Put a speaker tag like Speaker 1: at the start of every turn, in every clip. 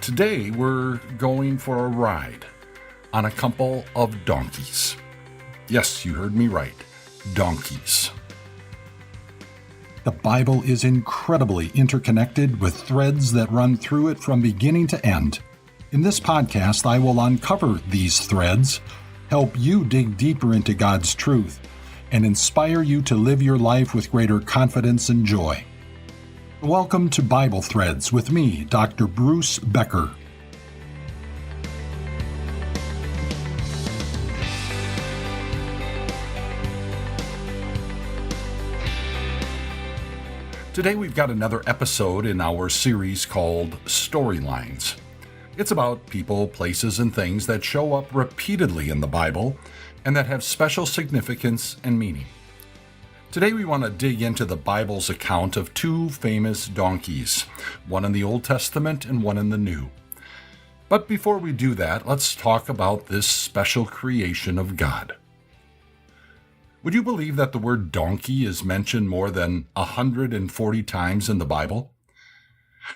Speaker 1: Today we're going for a ride on a couple of donkeys. Yes, you heard me right, donkeys. The Bible is incredibly interconnected with threads that run through it from beginning to end. In this podcast, I will uncover these threads, help you dig deeper into God's truth, and inspire you to live your life with greater confidence and joy. Welcome to Bible Threads with me, Dr. Bruce Becker. Today we've got another episode in our series called Storylines. It's about people, places, and things that show up repeatedly in the Bible and that have special significance and meaning. Today we want to dig into the Bible's account of two famous donkeys, one in the Old Testament and one in the New. But before we do that, let's talk about this special creation of God. Would you believe that the word donkey is mentioned more than 140 times in the Bible?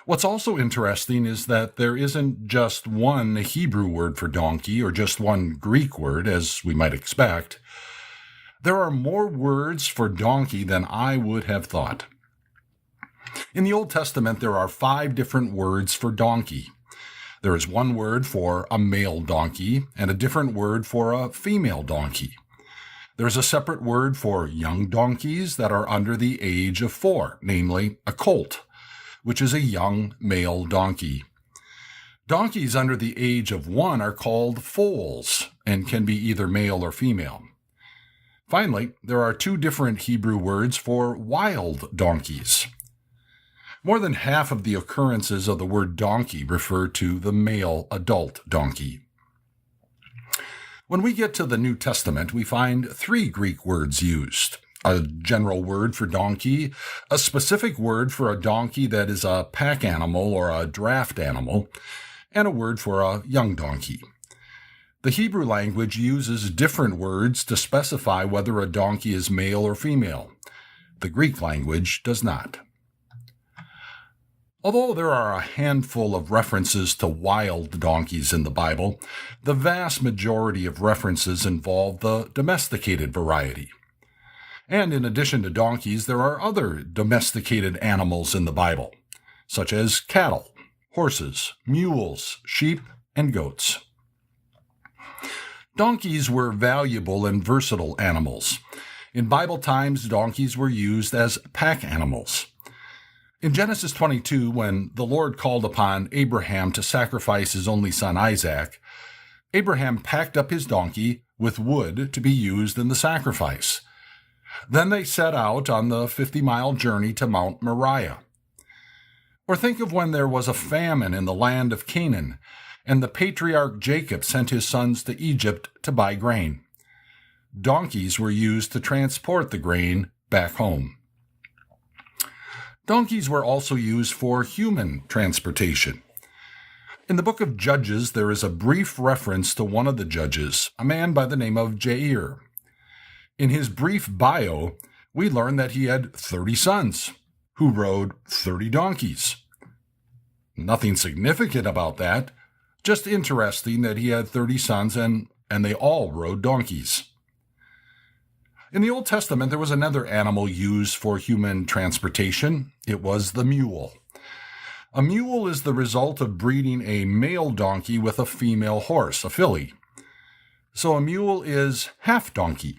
Speaker 1: What's also interesting is that there isn't just one Hebrew word for donkey or just one Greek word, as we might expect. There are more words for donkey than I would have thought. In the Old Testament, there are 5 different words for donkey. There is one word for a male donkey and a different word for a female donkey. There's a separate word for young donkeys that are under the age of 4, namely a colt, which is a young male donkey. Donkeys under the age of 1 are called foals and can be either male or female. Finally, there are 2 different Hebrew words for wild donkeys. More than half of the occurrences of the word donkey refer to the male adult donkey. When we get to the New Testament, we find 3 Greek words used. A general word for donkey, a specific word for a donkey that is a pack animal or a draft animal, and a word for a young donkey. The Hebrew language uses different words to specify whether a donkey is male or female. The Greek language does not. Although there are a handful of references to wild donkeys in the Bible, the vast majority of references involve the domesticated variety. And in addition to donkeys, there are other domesticated animals in the Bible, such as cattle, horses, mules, sheep, and goats. Donkeys were valuable and versatile animals. In Bible times, donkeys were used as pack animals. In Genesis 22, when the Lord called upon Abraham to sacrifice his only son Isaac, Abraham packed up his donkey with wood to be used in the sacrifice. Then they set out on the 50-mile journey to Mount Moriah. Or think of when there was a famine in the land of Canaan, and the patriarch Jacob sent his sons to Egypt to buy grain. Donkeys were used to transport the grain back home. Donkeys were also used for human transportation. In the book of Judges, there is a brief reference to one of the judges, a man by the name of Jair. In his brief bio, we learn that he had 30 sons who rode 30 donkeys. Nothing significant about that. Just interesting that he had 30 sons and they all rode donkeys. In the Old Testament, there was another animal used for human transportation. It was the mule. A mule is the result of breeding a male donkey with a female horse, a filly. So a mule is half donkey.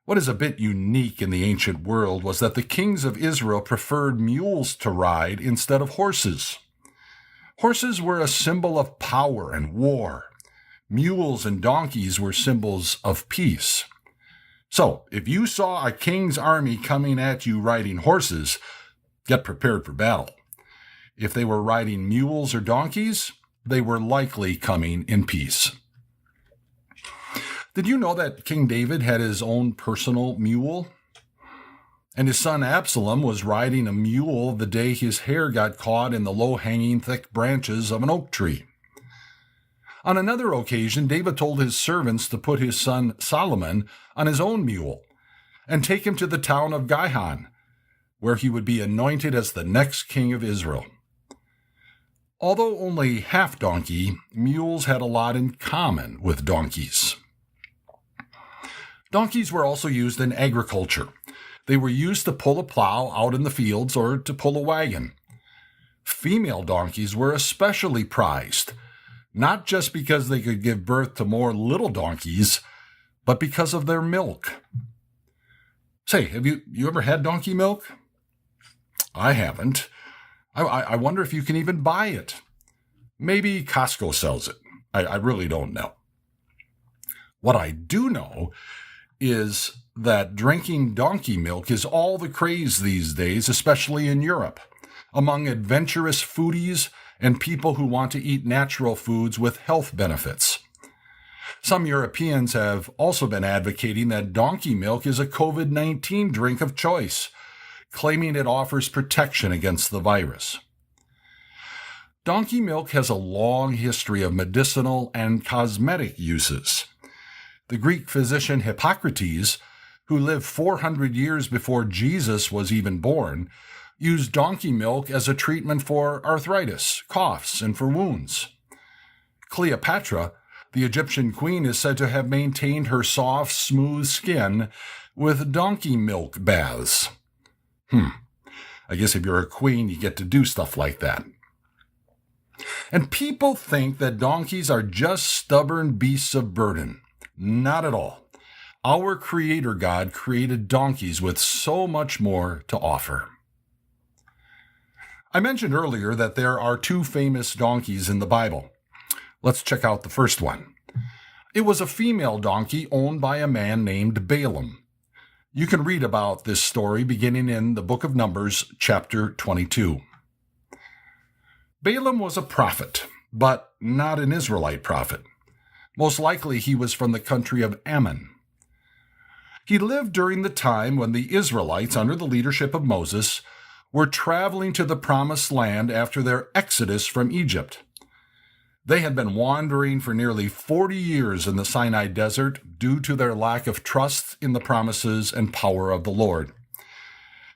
Speaker 1: What is a bit unique in the ancient world was that the kings of Israel preferred mules to ride instead of horses. Horses were a symbol of power and war. Mules and donkeys were symbols of peace. So, if you saw a king's army coming at you riding horses, get prepared for battle. If they were riding mules or donkeys, they were likely coming in peace. Did you know that King David had his own personal mule? And his son Absalom was riding a mule the day his hair got caught in the low-hanging thick branches of an oak tree. On another occasion, David told his servants to put his son Solomon on his own mule and take him to the town of Gihon, where he would be anointed as the next king of Israel. Although only half donkey, mules had a lot in common with donkeys. Donkeys were also used in agriculture. They were used to pull a plow out in the fields or to pull a wagon. Female donkeys were especially prized, not just because they could give birth to more little donkeys, but because of their milk. Say, have you ever had donkey milk? I haven't. I wonder if you can even buy it. Maybe Costco sells it. I really don't know. What I do know is that drinking donkey milk is all the craze these days, especially in Europe, among adventurous foodies and people who want to eat natural foods with health benefits. Some Europeans have also been advocating that donkey milk is a COVID-19 drink of choice, claiming it offers protection against the virus. Donkey milk has a long history of medicinal and cosmetic uses. The Greek physician Hippocrates, who lived 400 years before Jesus was even born, used donkey milk as a treatment for arthritis, coughs, and for wounds. Cleopatra, the Egyptian queen, is said to have maintained her soft, smooth skin with donkey milk baths. I guess if you're a queen, you get to do stuff like that. And people think that donkeys are just stubborn beasts of burden. Not at all. Our Creator God created donkeys with so much more to offer. I mentioned earlier that there are two famous donkeys in the Bible. Let's check out the first one. It was a female donkey owned by a man named Balaam. You can read about this story beginning in the book of Numbers, chapter 22. Balaam was a prophet, but not an Israelite prophet. Most likely he was from the country of Ammon. He lived during the time when the Israelites, under the leadership of Moses, were traveling to the promised land after their exodus from Egypt. They had been wandering for nearly 40 years in the Sinai desert due to their lack of trust in the promises and power of the Lord.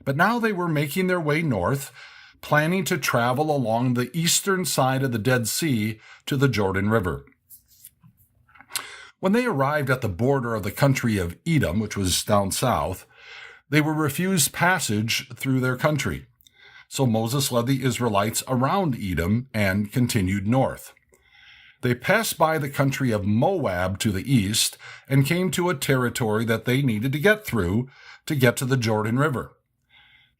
Speaker 1: But now they were making their way north, planning to travel along the eastern side of the Dead Sea to the Jordan River. When they arrived at the border of the country of Edom, which was down south, they were refused passage through their country. So Moses led the Israelites around Edom and continued north. They passed by the country of Moab to the east and came to a territory that they needed to get through to get to the Jordan River.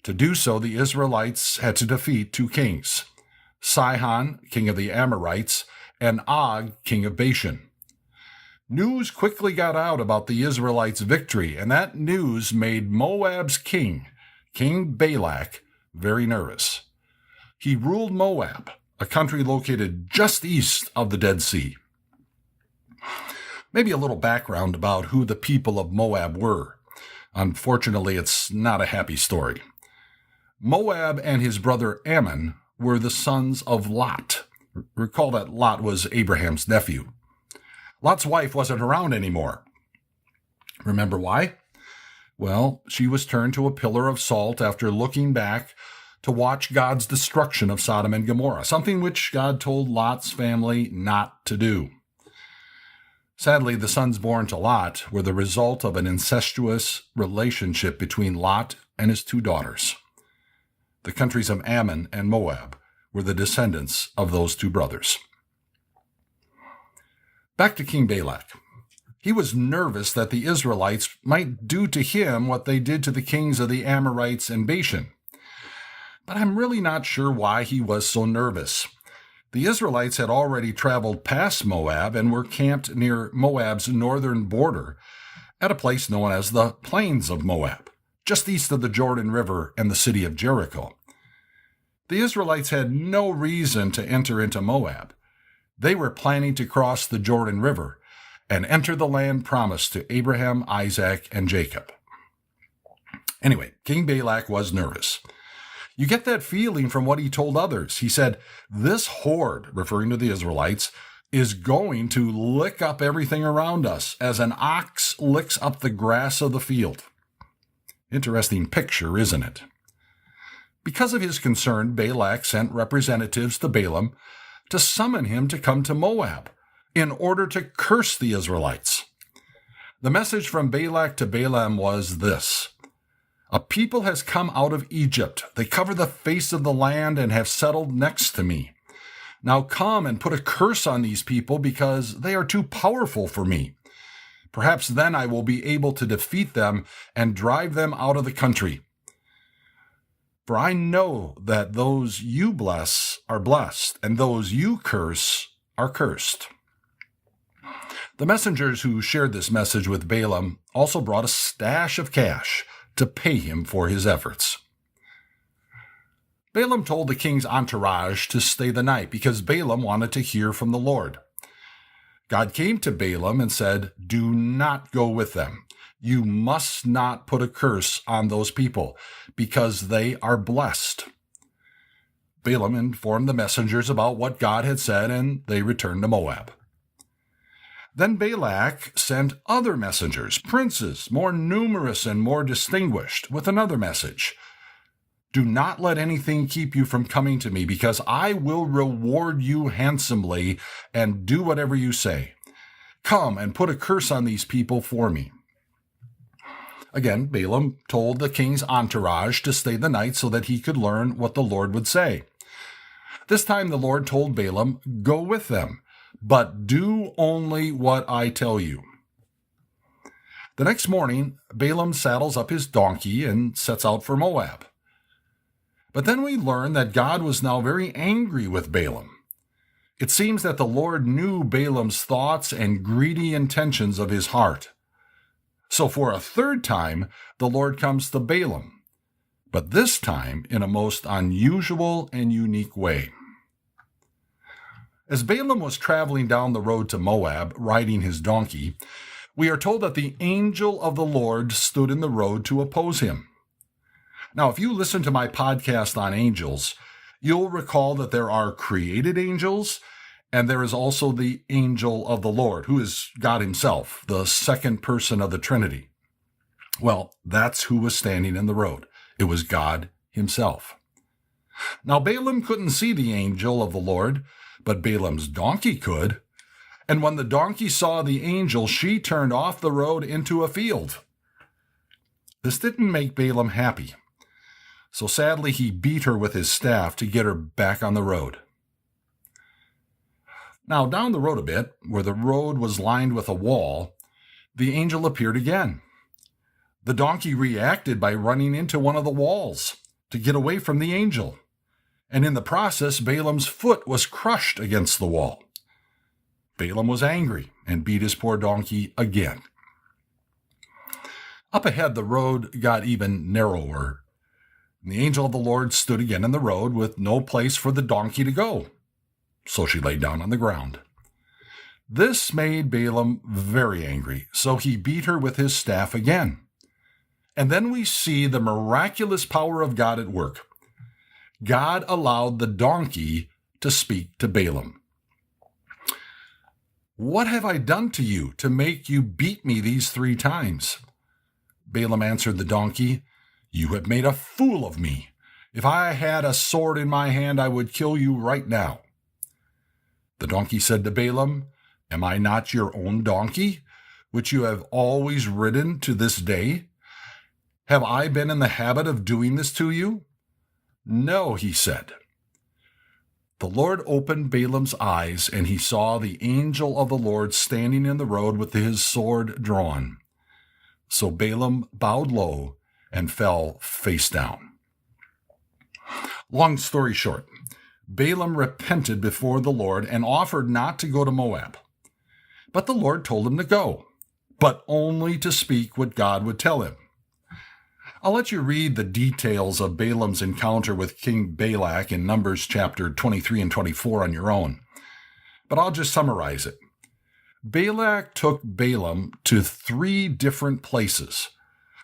Speaker 1: To do so, the Israelites had to defeat two kings, Sihon, king of the Amorites, and Og, king of Bashan. News quickly got out about the Israelites' victory, and that news made Moab's king, King Balak, very nervous. He ruled Moab, a country located just east of the Dead Sea. Maybe a little background about who the people of Moab were. Unfortunately, it's not a happy story. Moab and his brother Ammon were the sons of Lot. Recall that Lot was Abraham's nephew. Lot's wife wasn't around anymore. Remember why? Well, she was turned to a pillar of salt after looking back to watch God's destruction of Sodom and Gomorrah, something which God told Lot's family not to do. Sadly, the sons born to Lot were the result of an incestuous relationship between Lot and his two daughters. The countries of Ammon and Moab were the descendants of those two brothers. Back to King Balak. He was nervous that the Israelites might do to him what they did to the kings of the Amorites and Bashan. But I'm really not sure why he was so nervous. The Israelites had already traveled past Moab and were camped near Moab's northern border at a place known as the Plains of Moab, just east of the Jordan River and the city of Jericho. The Israelites had no reason to enter into Moab. They were planning to cross the Jordan River and enter the land promised to Abraham, Isaac, and Jacob. Anyway, King Balak was nervous. You get that feeling from what he told others. He said, "This horde," referring to the Israelites, "is going to lick up everything around us as an ox licks up the grass of the field." Interesting picture, isn't it? Because of his concern, Balak sent representatives to Balaam to summon him to come to Moab in order to curse the Israelites. The message from Balak to Balaam was this: "A people has come out of Egypt. They cover the face of the land and have settled next to me. Now come and put a curse on these people because they are too powerful for me. Perhaps then I will be able to defeat them and drive them out of the country. For I know that those you bless are blessed, and those you curse are cursed." The messengers who shared this message with Balaam also brought a stash of cash to pay him for his efforts. Balaam told the king's entourage to stay the night because Balaam wanted to hear from the Lord. God came to Balaam and said, "Do not go with them. You must not put a curse on those people, because they are blessed." Balaam informed the messengers about what God had said, and they returned to Moab. Then Balak sent other messengers, princes, more numerous and more distinguished, with another message: "Do not let anything keep you from coming to me, because I will reward you handsomely and do whatever you say. Come and put a curse on these people for me." Again, Balaam told the king's entourage to stay the night so that he could learn what the Lord would say. This time the Lord told Balaam, "Go with them, but do only what I tell you." The next morning, Balaam saddles up his donkey and sets out for Moab. But then we learn that God was now very angry with Balaam. It seems that the Lord knew Balaam's thoughts and greedy intentions of his heart. So for a third time, the Lord comes to Balaam, but this time in a most unusual and unique way. As Balaam was traveling down the road to Moab, riding his donkey, we are told that the angel of the Lord stood in the road to oppose him. Now, if you listen to my podcast on angels, you'll recall that there are created angels, and there is also the angel of the Lord, who is God himself, the second person of the Trinity. Well, that's who was standing in the road. It was God himself. Now, Balaam couldn't see the angel of the Lord, but Balaam's donkey could. And when the donkey saw the angel, she turned off the road into a field. This didn't make Balaam happy. So sadly, he beat her with his staff to get her back on the road. Now, down the road a bit, where the road was lined with a wall, the angel appeared again. The donkey reacted by running into one of the walls to get away from the angel. And in the process, Balaam's foot was crushed against the wall. Balaam was angry and beat his poor donkey again. Up ahead, the road got even narrower. The angel of the Lord stood again in the road with no place for the donkey to go. So she lay down on the ground. This made Balaam very angry, so he beat her with his staff again. And then we see the miraculous power of God at work. God allowed the donkey to speak to Balaam. "What have I done to you to make you beat me these 3 times? Balaam answered the donkey, "You have made a fool of me. If I had a sword in my hand, I would kill you right now." The donkey said to Balaam, "Am I not your own donkey, which you have always ridden to this day? Have I been in the habit of doing this to you?" "No," he said. The Lord opened Balaam's eyes, and he saw the angel of the Lord standing in the road with his sword drawn. So Balaam bowed low and fell face down. Long story short, Balaam repented before the Lord and offered not to go to Moab. But the Lord told him to go, but only to speak what God would tell him. I'll let you read the details of Balaam's encounter with King Balak in Numbers chapter 23 and 24 on your own, but I'll just summarize it. Balak took Balaam to 3 different places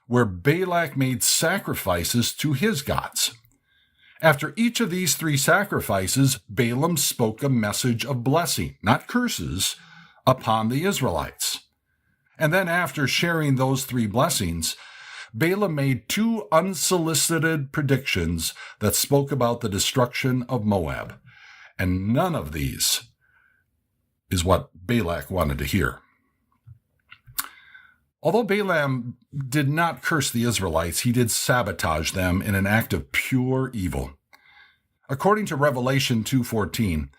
Speaker 1: where Balak made sacrifices to his gods. After each of these 3 sacrifices, Balaam spoke a message of blessing, not curses, upon the Israelites. And then after sharing those 3 blessings, Balaam made two unsolicited predictions that spoke about the destruction of Moab, and none of these is what Balak wanted to hear. Although Balaam did not curse the Israelites, he did sabotage them in an act of pure evil. According to Revelation 2:14,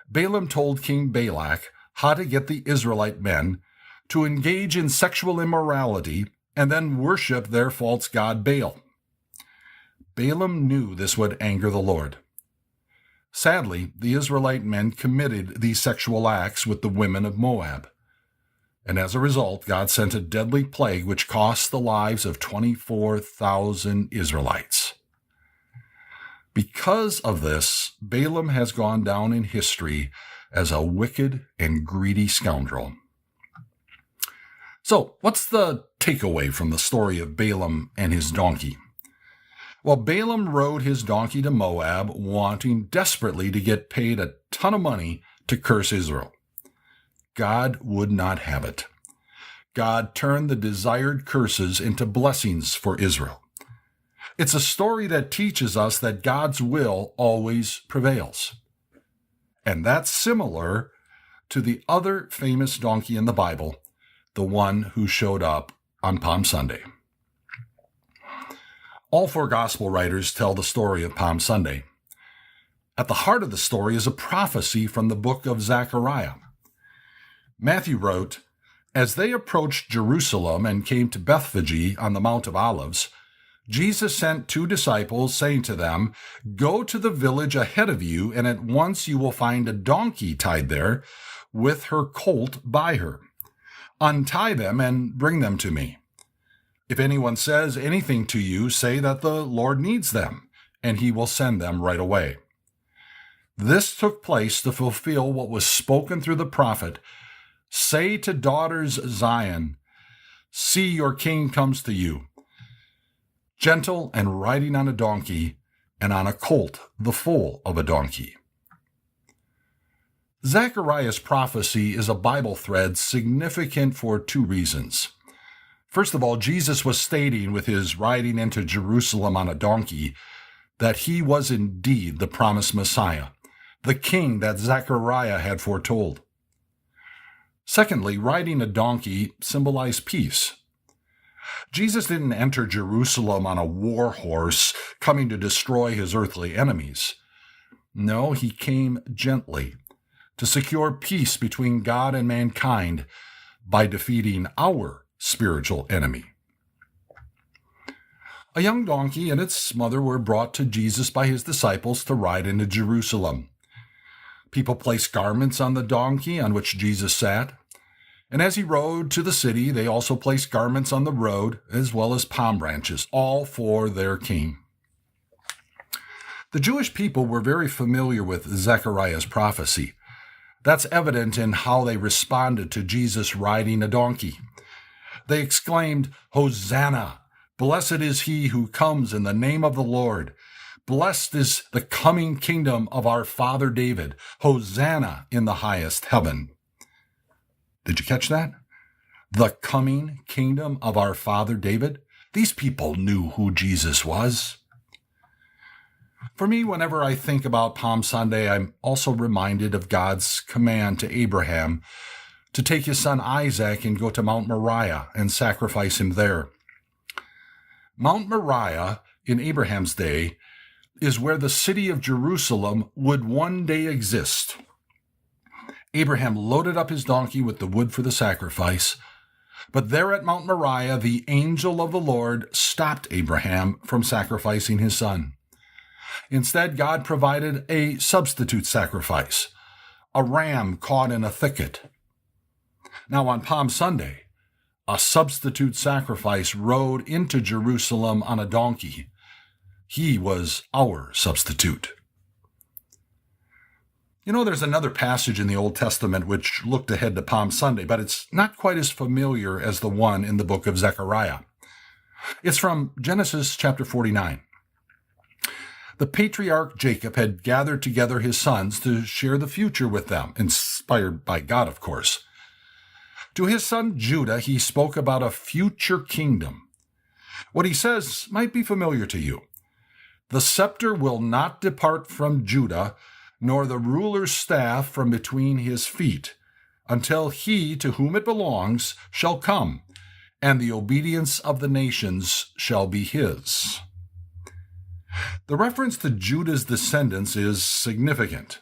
Speaker 1: Balaam told King Balak how to get the Israelite men to engage in sexual immorality and then worship their false god Baal. Balaam knew this would anger the Lord. Sadly, the Israelite men committed these sexual acts with the women of Moab. And as a result, God sent a deadly plague which cost the lives of 24,000 Israelites. Because of this, Balaam has gone down in history as a wicked and greedy scoundrel. So, what's the takeaway from the story of Balaam and his donkey? Well, Balaam rode his donkey to Moab, wanting desperately to get paid a ton of money to curse Israel. God would not have it. God turned the desired curses into blessings for Israel. It's a story that teaches us that God's will always prevails. And that's similar to the other famous donkey in the Bible, the one who showed up on Palm Sunday. All four gospel writers tell the story of Palm Sunday. At the heart of the story is a prophecy from the book of Zechariah. Matthew wrote, "As they approached Jerusalem and came to Bethphage on the Mount of Olives, Jesus sent two disciples, saying to them, 'Go to the village ahead of you, and at once you will find a donkey tied there, with her colt by her. Untie them and bring them to me. If anyone says anything to you, say that the Lord needs them, and he will send them right away.' This took place to fulfill what was spoken through the prophet, 'Say to daughters Zion, see your king comes to you, gentle and riding on a donkey, and on a colt, the foal of a donkey.'" Zechariah's prophecy is a Bible thread significant for two reasons. First of all, Jesus was stating with his riding into Jerusalem on a donkey that he was indeed the promised Messiah, the king that Zechariah had foretold. Secondly, riding a donkey symbolized peace. Jesus didn't enter Jerusalem on a war horse coming to destroy his earthly enemies. No, he came gently to secure peace between God and mankind by defeating our spiritual enemy. A young donkey and its mother were brought to Jesus by his disciples to ride into Jerusalem. People placed garments on the donkey on which Jesus sat, and as he rode to the city, they also placed garments on the road, as well as palm branches, all for their king. The Jewish people were very familiar with Zechariah's prophecy. That's evident in how they responded to Jesus riding a donkey. They exclaimed, "Hosanna! Blessed is he who comes in the name of the Lord. Blessed is the coming kingdom of our father David. Hosanna in the highest heaven." Did you catch that? The coming kingdom of our father David? These people knew who Jesus was. For me, whenever I think about Palm Sunday, I'm also reminded of God's command to Abraham to take his son Isaac and go to Mount Moriah and sacrifice him there. Mount Moriah, in Abraham's day, is where the city of Jerusalem would one day exist. Abraham loaded up his donkey with the wood for the sacrifice, but there at Mount Moriah, the angel of the Lord stopped Abraham from sacrificing his son. Instead, God provided a substitute sacrifice, a ram caught in a thicket. Now, on Palm Sunday, a substitute sacrifice rode into Jerusalem on a donkey. He was our substitute. You know, there's another passage in the Old Testament which looked ahead to Palm Sunday, but it's not quite as familiar as the one in the book of Zechariah. It's from Genesis chapter 49. The patriarch Jacob had gathered together his sons to share the future with them, inspired by God, of course. To his son Judah, he spoke about a future kingdom. What he says might be familiar to you. The scepter will not depart from Judah, nor the ruler's staff from between his feet, until he to whom it belongs shall come, and the obedience of the nations shall be his. The reference to Judah's descendants is significant.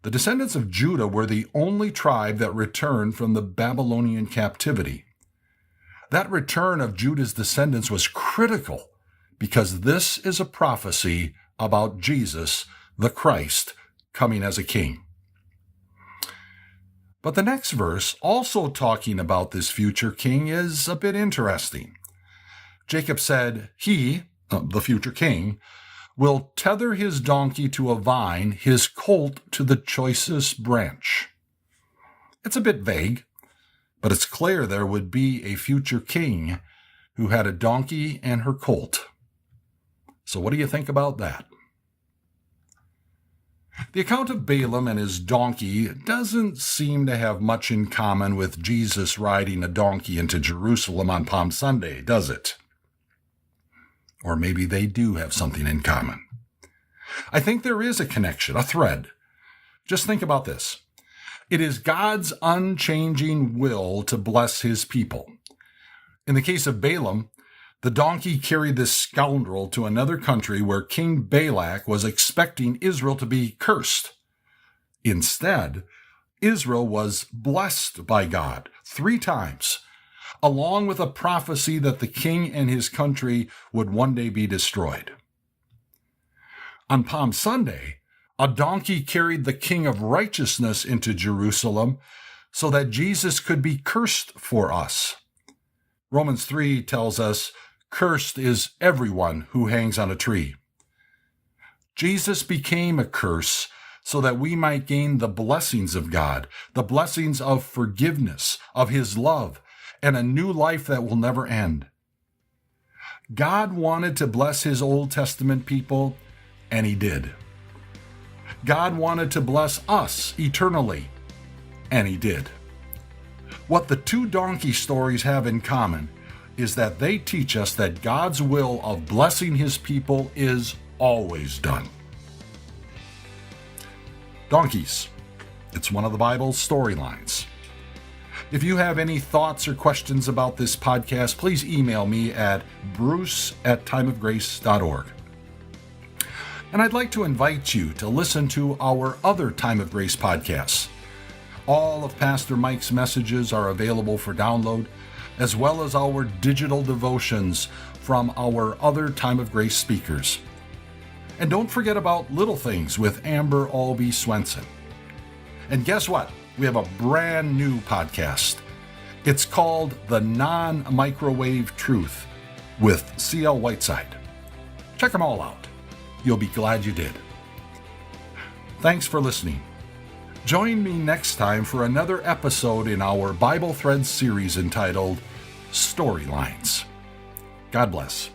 Speaker 1: The descendants of Judah were the only tribe that returned from the Babylonian captivity. That return of Judah's descendants was critical because this is a prophecy about Jesus, the Christ, coming as a king. But the next verse, also talking about this future king, is a bit interesting. Jacob said, he, the future king, will tether his donkey to a vine, his colt to the choicest branch. It's a bit vague, but it's clear there would be a future king who had a donkey and her colt. So what do you think about that? The account of Balaam and his donkey doesn't seem to have much in common with Jesus riding a donkey into Jerusalem on Palm Sunday, does it? Or maybe they do have something in common. I think there is a connection, a thread. Just think about this. It is God's unchanging will to bless his people. In the case of Balaam, the donkey carried this scoundrel to another country where King Balak was expecting Israel to be cursed. Instead, Israel was blessed by God 3 times, along with a prophecy that the king and his country would one day be destroyed. On Palm Sunday, a donkey carried the King of Righteousness into Jerusalem so that Jesus could be cursed for us. Romans 3 tells us, "Cursed is everyone who hangs on a tree." Jesus became a curse so that we might gain the blessings of God, the blessings of forgiveness, of his love, and a new life that will never end. God wanted to bless his Old Testament people, and he did. God wanted to bless us eternally, and he did. What the 2 donkey stories have in common is that they teach us that God's will of blessing his people is always done. Donkeys. It's one of the Bible's storylines. If you have any thoughts or questions about this podcast, please email me at bruce@timeofgrace.org. And I'd like to invite you to listen to our other Time of Grace podcasts. All of Pastor Mike's messages are available for download, as well as our digital devotions from our other Time of Grace speakers. And don't forget about Little Things with Amber Albee Swenson. And guess what? We have a brand new podcast. It's called The Non-Microwave Truth with C.L. Whiteside. Check them all out. You'll be glad you did. Thanks for listening. Join me next time for another episode in our Bible Threads series entitled Storylines. God bless.